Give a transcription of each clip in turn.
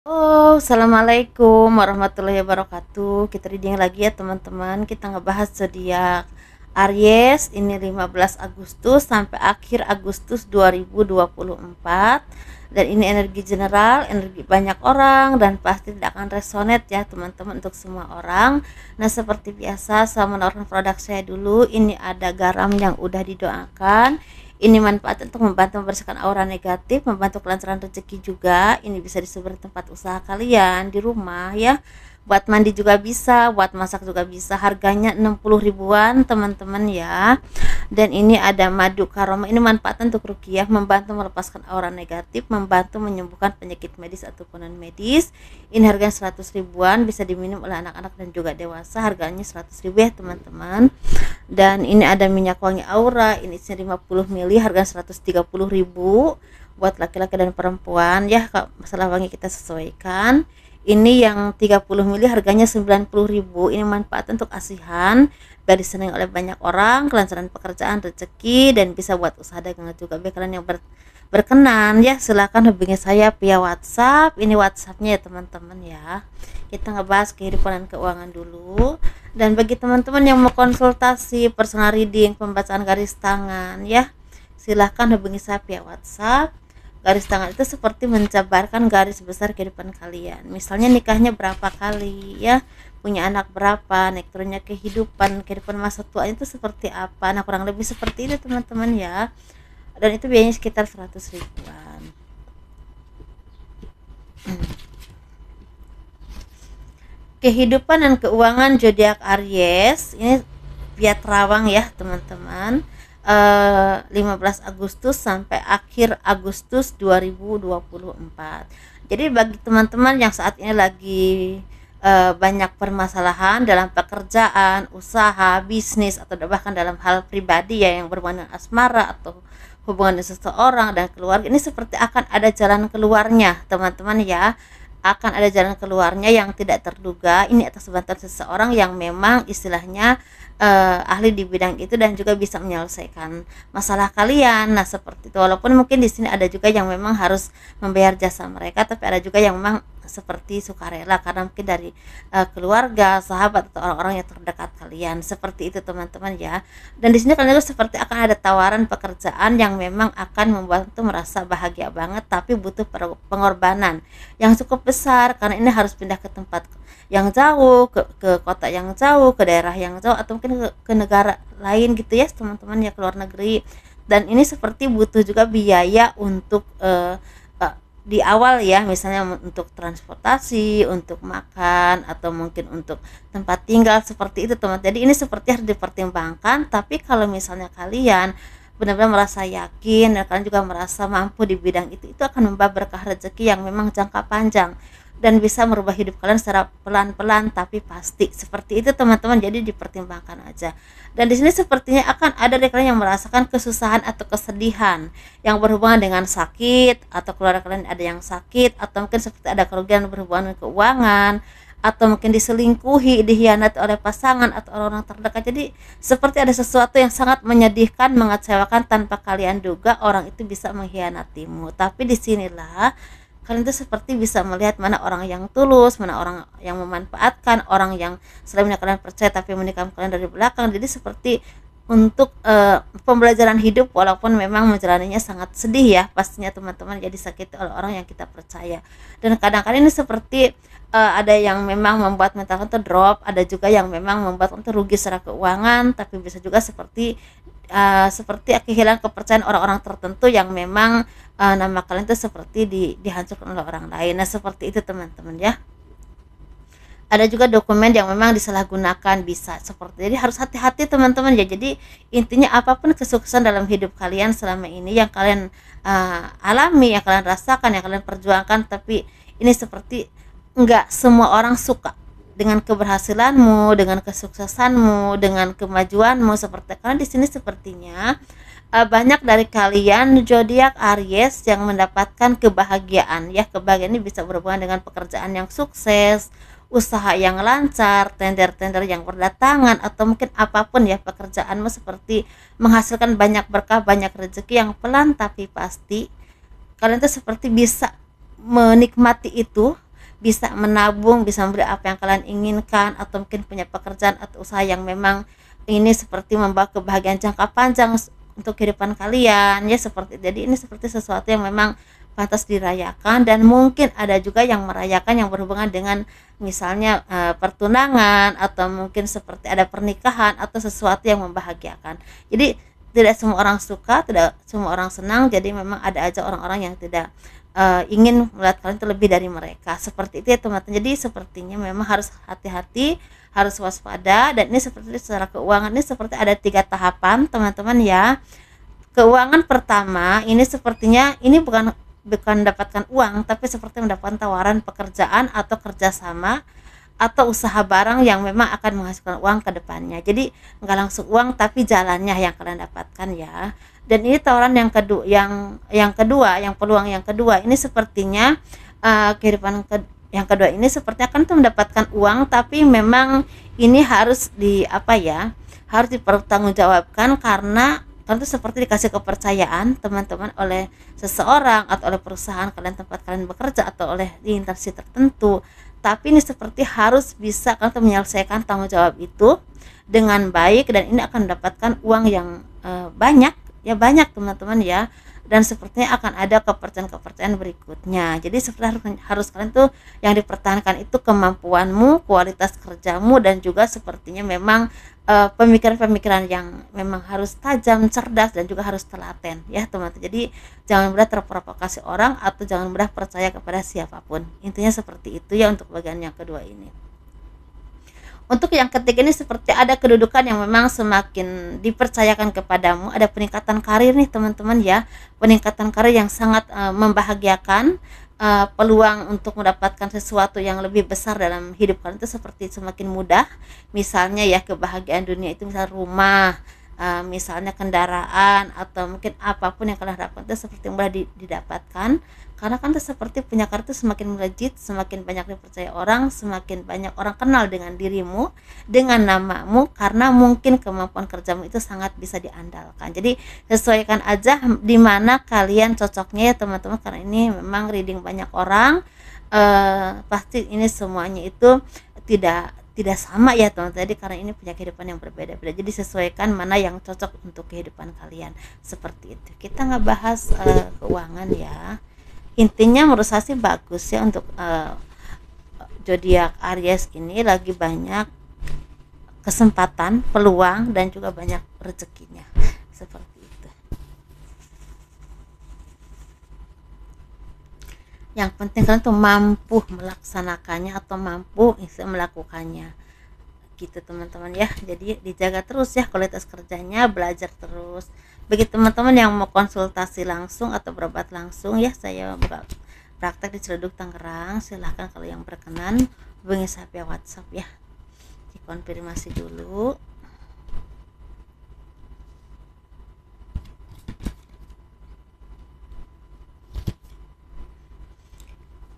Oh, assalamualaikum warahmatullahi wabarakatuh. Kita reading lagi ya teman-teman. Kita ngebahas zodiak Aries ini 15 Agustus sampai akhir Agustus 2024. Dan ini energi general, energi banyak orang dan pasti tidak akan resonate ya teman-teman untuk semua orang. Nah, seperti biasa saya menawarkan produk saya dulu. Ini ada garam yang udah didoakan. Ini manfaat untuk membantu membersihkan aura negatif, membantu kelancaran rezeki juga. Ini bisa disebar di tempat usaha kalian, di rumah ya. Buat mandi juga bisa, buat masak juga bisa. Harganya 60 ribuan teman-teman ya. Dan ini ada madu karoma. Ini manfaat untuk rukiah, membantu melepaskan aura negatif, membantu menyembuhkan penyakit medis ataupun non medis. Ini harganya 100 ribuan, bisa diminum oleh anak-anak dan juga dewasa. Harganya 100 ribu ya teman-teman. Dan ini ada minyak wangi aura, ini isinya 50 ml, harga 130 ribu buat laki-laki dan perempuan ya. Kalau masalah wangi kita sesuaikan. Ini yang 30 ml harganya 90 ribu. Ini manfaat untuk asihan, biar disenangi oleh banyak orang, kelancaran pekerjaan, rezeki, dan bisa buat usaha dagangan juga. Bagi kalian yang berkenan ya, silakan hubungi saya via WhatsApp. Ini WhatsAppnya ya teman-teman ya. Kita ngebahas kehidupan dan keuangan dulu. Dan bagi teman-teman yang mau konsultasi personal reading, pembacaan garis tangan ya, silahkan hubungi saya via WhatsApp. Garis tangan itu seperti menjabarkan garis besar kehidupan kalian. Misalnya nikahnya berapa kali ya, punya anak berapa, naik turunnya kehidupan masa tua itu seperti apa. Nah, kurang lebih seperti itu teman-teman ya. Dan itu biayanya sekitar 100 ribuan. Kehidupan dan keuangan zodiak Aries ini via terawang ya teman-teman. 15 Agustus sampai akhir Agustus 2024. Jadi bagi teman-teman yang saat ini lagi banyak permasalahan dalam pekerjaan, usaha, bisnis, atau bahkan dalam hal pribadi ya yang berhubungan dengan asmara atau hubungan dengan seseorang dan keluarga, ini seperti akan ada jalan keluarnya teman-teman ya. Akan ada jalan keluarnya yang tidak terduga. Ini atas bantuan seseorang yang memang istilahnya ahli di bidang itu dan juga bisa menyelesaikan masalah kalian. Nah, seperti itu. Walaupun mungkin di sini ada juga yang memang harus membayar jasa mereka, tapi ada juga yang memang seperti sukarela karena mungkin dari keluarga, sahabat, atau orang-orang yang terdekat kalian. Seperti itu teman-teman ya. Dan di sini kalian juga seperti akan ada tawaran pekerjaan yang memang akan membantu merasa bahagia banget, tapi butuh pengorbanan yang cukup besar karena ini harus pindah ke tempat yang jauh, ke kota yang jauh, ke daerah yang jauh, atau mungkin ke negara lain gitu ya teman-teman ya, ke luar negeri. Dan ini seperti butuh juga biaya untuk di awal ya, misalnya untuk transportasi, untuk makan, atau mungkin untuk tempat tinggal seperti itu teman. Jadi ini seperti harus dipertimbangkan. Tapi kalau misalnya kalian benar-benar merasa yakin dan kalian juga merasa mampu di bidang itu akan membawa berkah rezeki yang memang jangka panjang dan bisa merubah hidup kalian secara pelan-pelan tapi pasti. Seperti itu teman-teman, jadi dipertimbangkan aja. Dan di sini sepertinya akan ada dari kalian yang merasakan kesusahan atau kesedihan yang berhubungan dengan sakit, atau keluarga kalian ada yang sakit, atau mungkin seperti ada kerugian berhubungan dengan keuangan, atau mungkin diselingkuhi, dikhianati oleh pasangan atau orang-orang terdekat. Jadi seperti ada sesuatu yang sangat menyedihkan, mengecewakan, tanpa kalian duga orang itu bisa mengkhianatimu. Tapi disinilah kalian tuh seperti bisa melihat mana orang yang tulus, mana orang yang memanfaatkan, orang yang selama kalian percaya tapi menikam kalian dari belakang. Jadi seperti untuk pembelajaran hidup, walaupun memang menjalaninya sangat sedih ya pastinya teman-teman, jadi sakit oleh orang yang kita percaya. Dan kadang-kadang ini seperti ada yang memang membuat mental kita drop, ada juga yang memang membuat kita rugi secara keuangan, tapi bisa juga seperti kehilangan kepercayaan orang-orang tertentu yang memang nama kalian itu seperti dihancurkan oleh orang lain. Nah, seperti itu teman-teman ya. Ada juga dokumen yang memang disalahgunakan, bisa seperti. Jadi harus hati-hati teman-teman ya. Jadi intinya apapun kesuksesan dalam hidup kalian selama ini yang kalian alami, yang kalian rasakan, yang kalian perjuangkan, tapi ini seperti enggak semua orang suka dengan keberhasilanmu, dengan kesuksesanmu, dengan kemajuanmu. Seperti karena di sini sepertinya banyak dari kalian zodiak Aries yang mendapatkan kebahagiaan ya. Kebahagiaan ini bisa berhubungan dengan pekerjaan yang sukses, usaha yang lancar, tender-tender yang berdatangan, atau mungkin apapun ya pekerjaanmu, seperti menghasilkan banyak berkah, banyak rezeki yang pelan tapi pasti. Kalian tuh seperti bisa menikmati itu bisa menabung, bisa membeli apa yang kalian inginkan, atau mungkin punya pekerjaan atau usaha yang memang ini seperti membawa kebahagiaan jangka panjang untuk kehidupan kalian ya, seperti jadi ini seperti sesuatu yang memang pantas dirayakan. Dan mungkin ada juga yang merayakan yang berhubungan dengan misalnya pertunangan, atau mungkin seperti ada pernikahan atau sesuatu yang membahagiakan. Jadi tidak semua orang suka, tidak semua orang senang, jadi memang ada aja orang-orang yang tidak ingin melihat kalian itu lebih dari mereka, seperti itu ya teman-teman. Jadi sepertinya memang harus hati-hati, harus waspada. Dan ini seperti secara keuangan ini seperti ada 3 tahapan teman-teman ya. Keuangan pertama ini sepertinya ini bukan mendapatkan uang, tapi seperti mendapatkan tawaran pekerjaan atau kerjasama atau usaha barang yang memang akan menghasilkan uang ke depannya. Jadi nggak langsung uang, tapi jalannya yang kalian dapatkan ya. Dan ini tawaran yang kedua, yang peluang yang kedua ini sepertinya kehidupan yang kedua ini seperti akan tuh mendapatkan uang, tapi memang ini harus harus dipertanggungjawabkan, karena kan itu seperti dikasih kepercayaan teman-teman oleh seseorang atau oleh perusahaan kalian, tempat kalian bekerja, atau oleh di instansi tertentu. Tapi ini seperti harus bisa kan menyelesaikan tanggung jawab itu dengan baik, dan ini akan mendapatkan uang yang banyak teman-teman ya. Dan sepertinya akan ada kepercayaan berikutnya. Jadi seperti harus kalian tuh yang dipertahankan itu kemampuanmu, kualitas kerjamu, dan juga sepertinya memang pemikiran-pemikiran yang memang harus tajam, cerdas, dan juga harus telaten ya teman-teman. Jadi jangan mudah terprovokasi orang, atau jangan mudah percaya kepada siapapun. Intinya seperti itu ya untuk bagian yang kedua ini. Untuk yang ketiga ini seperti ada kedudukan yang memang semakin dipercayakan kepadamu, ada peningkatan karir nih teman-teman ya, peningkatan karir yang sangat membahagiakan, peluang untuk mendapatkan sesuatu yang lebih besar dalam hidup kalian itu seperti semakin mudah. Misalnya ya, kebahagiaan dunia itu misal rumah, misalnya kendaraan, atau mungkin apapun yang kalian harapkan itu seperti mudah didapatkan. Karena kan itu seperti punya karir itu semakin melejit, semakin banyak dipercaya orang, semakin banyak orang kenal dengan dirimu, dengan namamu, karena mungkin kemampuan kerjamu itu sangat bisa diandalkan. Jadi sesuaikan aja di mana kalian cocoknya ya teman-teman, karena ini memang reading banyak orang, pasti ini semuanya itu tidak sama ya teman-teman. Jadi karena ini punya kehidupan yang berbeda-beda, jadi sesuaikan mana yang cocok untuk kehidupan kalian, seperti itu. Kita ngebahas keuangan ya. Intinya menurut saya sih bagus ya untuk zodiak Aries ini, lagi banyak kesempatan, peluang, dan juga banyak rezekinya, seperti itu. Yang penting kalian tuh mampu melaksanakannya atau mampu melakukannya gitu teman-teman ya. Jadi dijaga terus ya kualitas kerjanya, belajar terus. Bagi teman-teman yang mau konsultasi langsung atau berobat langsung ya, saya buka praktek di Ciledug Tangerang, silahkan kalau yang berkenan hubungi saya via WhatsApp ya, dikonfirmasi dulu.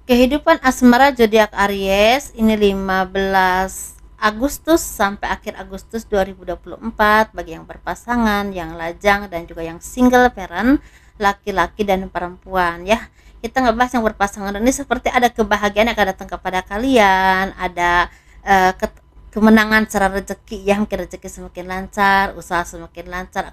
Kehidupan asmara zodiak Aries ini 15 Agustus sampai akhir Agustus 2024 bagi yang berpasangan, yang lajang, dan juga yang single parent, laki-laki dan perempuan ya. Kita ngebahas yang berpasangan ini seperti ada kebahagiaan yang akan datang kepada kalian, ada kemenangan secara rezeki ya, mungkin rezeki semakin lancar, usaha semakin lancar,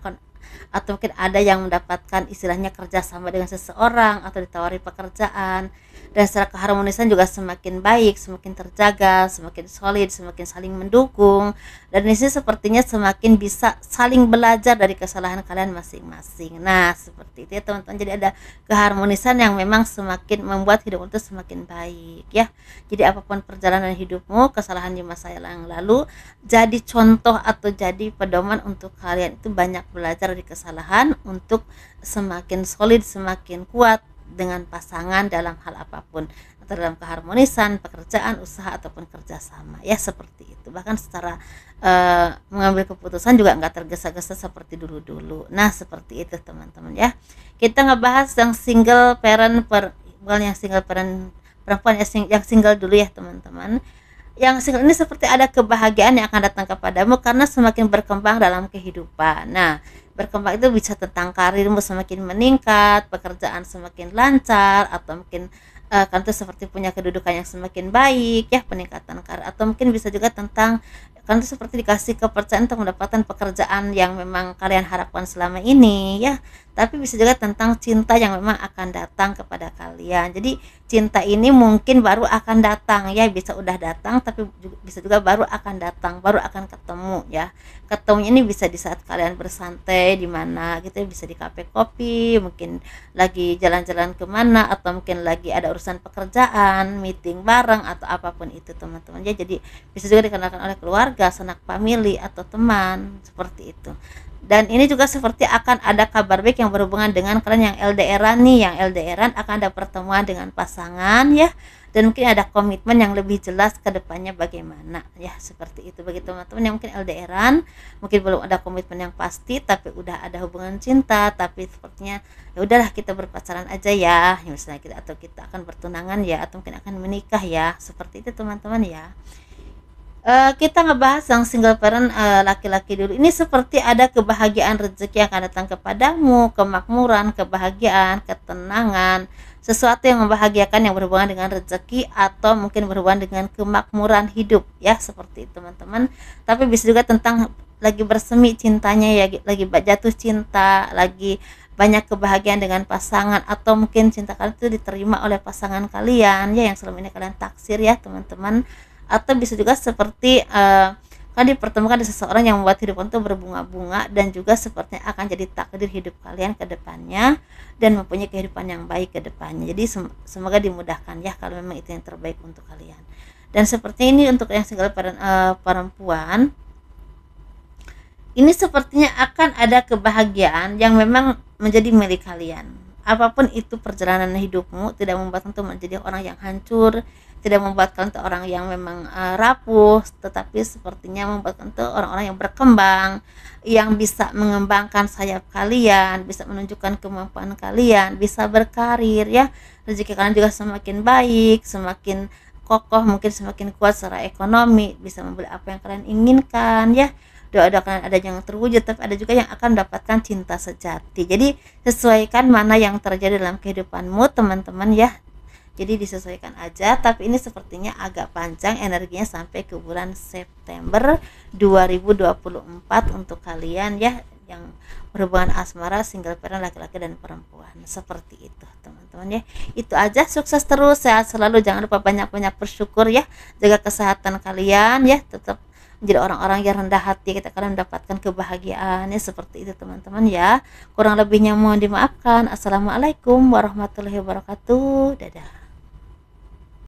atau mungkin ada yang mendapatkan istilahnya kerjasama dengan seseorang atau ditawari pekerjaan. Dan secara keharmonisan juga semakin baik, semakin terjaga, semakin solid, semakin saling mendukung. Dan di sini sepertinya semakin bisa saling belajar dari kesalahan kalian masing-masing. Nah seperti itu ya teman-teman. Jadi ada keharmonisan yang memang semakin membuat hidup itu semakin baik ya. Jadi apapun perjalanan hidupmu, kesalahan di masa yang lalu jadi contoh atau jadi pedoman untuk kalian itu banyak belajar dari kesalahan untuk semakin solid, semakin kuat dengan pasangan dalam hal apapun, atau dalam keharmonisan, pekerjaan, usaha, ataupun kerjasama ya, seperti itu. Bahkan secara mengambil keputusan juga nggak tergesa-gesa seperti dulu-dulu. Nah seperti itu teman-teman ya. Kita ngebahas yang single parent, bukan yang single parent perempuan, yang single dulu ya teman-teman. Yang single ini seperti ada kebahagiaan yang akan datang kepadamu karena semakin berkembang dalam kehidupan. Nah berkembang itu bisa tentang karirmu semakin meningkat, pekerjaan semakin lancar, atau mungkin kan itu seperti punya kedudukan yang semakin baik ya, peningkatan karir, atau mungkin bisa juga tentang kan itu seperti dikasih kepercayaan untuk mendapatkan pekerjaan yang memang kalian harapkan selama ini ya. Tapi bisa juga tentang cinta yang memang akan datang kepada kalian. Jadi cinta ini mungkin baru akan datang ya, bisa udah datang tapi bisa juga baru akan datang, baru akan ketemu ya. Ketemunya ini bisa di saat kalian bersantai di mana gitu ya, bisa di kafe kopi, mungkin lagi jalan-jalan kemana, atau mungkin lagi ada urusan pekerjaan, meeting bareng, atau apapun itu teman-teman ya. Jadi bisa juga dikenalkan oleh keluarga, sanak famili, atau teman, seperti itu. Dan ini juga seperti akan ada kabar baik yang berhubungan dengan kalian yang LDRan nih, yang LDRan akan ada pertemuan dengan pasangan ya, dan mungkin ada komitmen yang lebih jelas ke depannya bagaimana ya, seperti itu. Bagi teman-teman yang mungkin LDRan, mungkin belum ada komitmen yang pasti tapi udah ada hubungan cinta, tapi sepertinya ya udahlah kita berpacaran aja ya, misalnya kita, atau kita akan bertunangan ya, atau mungkin akan menikah ya, seperti itu teman-teman ya. Kita ngebahas yang single parent, laki-laki dulu. Ini seperti ada kebahagiaan rezeki yang akan datang kepadamu, kemakmuran, kebahagiaan, ketenangan, sesuatu yang membahagiakan yang berhubungan dengan rezeki atau mungkin berhubungan dengan kemakmuran hidup ya, seperti itu teman-teman. Tapi bisa juga tentang lagi bersemi cintanya ya, lagi jatuh cinta, lagi banyak kebahagiaan dengan pasangan, atau mungkin cinta kalian itu diterima oleh pasangan kalian ya, yang selama ini kalian taksir ya teman-teman. Atau bisa juga seperti kan dipertemukan dengan seseorang yang membuat hidup itu berbunga-bunga, dan juga sepertinya akan jadi takdir hidup kalian ke depannya dan mempunyai kehidupan yang baik ke depannya. Jadi semoga dimudahkan ya kalau memang itu yang terbaik untuk kalian. Dan seperti ini untuk yang single parent perempuan, ini sepertinya akan ada kebahagiaan yang memang menjadi milik kalian. Apapun itu perjalanan hidupmu, tidak membuat kamu menjadi orang yang hancur, tidak membuat kamu orang yang memang rapuh, tetapi sepertinya membuat kamu orang-orang yang berkembang, yang bisa mengembangkan sayap kalian, bisa menunjukkan kemampuan kalian, bisa berkarir ya. Rezeki kalian juga semakin baik, semakin kokoh, mungkin semakin kuat secara ekonomi, bisa membeli apa yang kalian inginkan ya. Doa-doa kalian ada yang terwujud, tapi ada juga yang akan mendapatkan cinta sejati. Jadi sesuaikan mana yang terjadi dalam kehidupanmu teman-teman ya. Jadi disesuaikan aja, tapi ini sepertinya agak panjang energinya sampai ke bulan September 2024 untuk kalian ya yang berhubungan asmara, single parent, laki-laki dan perempuan. Seperti itu teman-teman ya. Itu aja, sukses terus, sehat selalu, jangan lupa banyak-banyak bersyukur ya, jaga kesehatan kalian ya, tetap menjadi orang-orang yang rendah hati, kita akan mendapatkan kebahagiaan ya, seperti itu teman-teman ya. Kurang lebihnya mohon dimaafkan. Assalamualaikum warahmatullahi wabarakatuh. Dadah.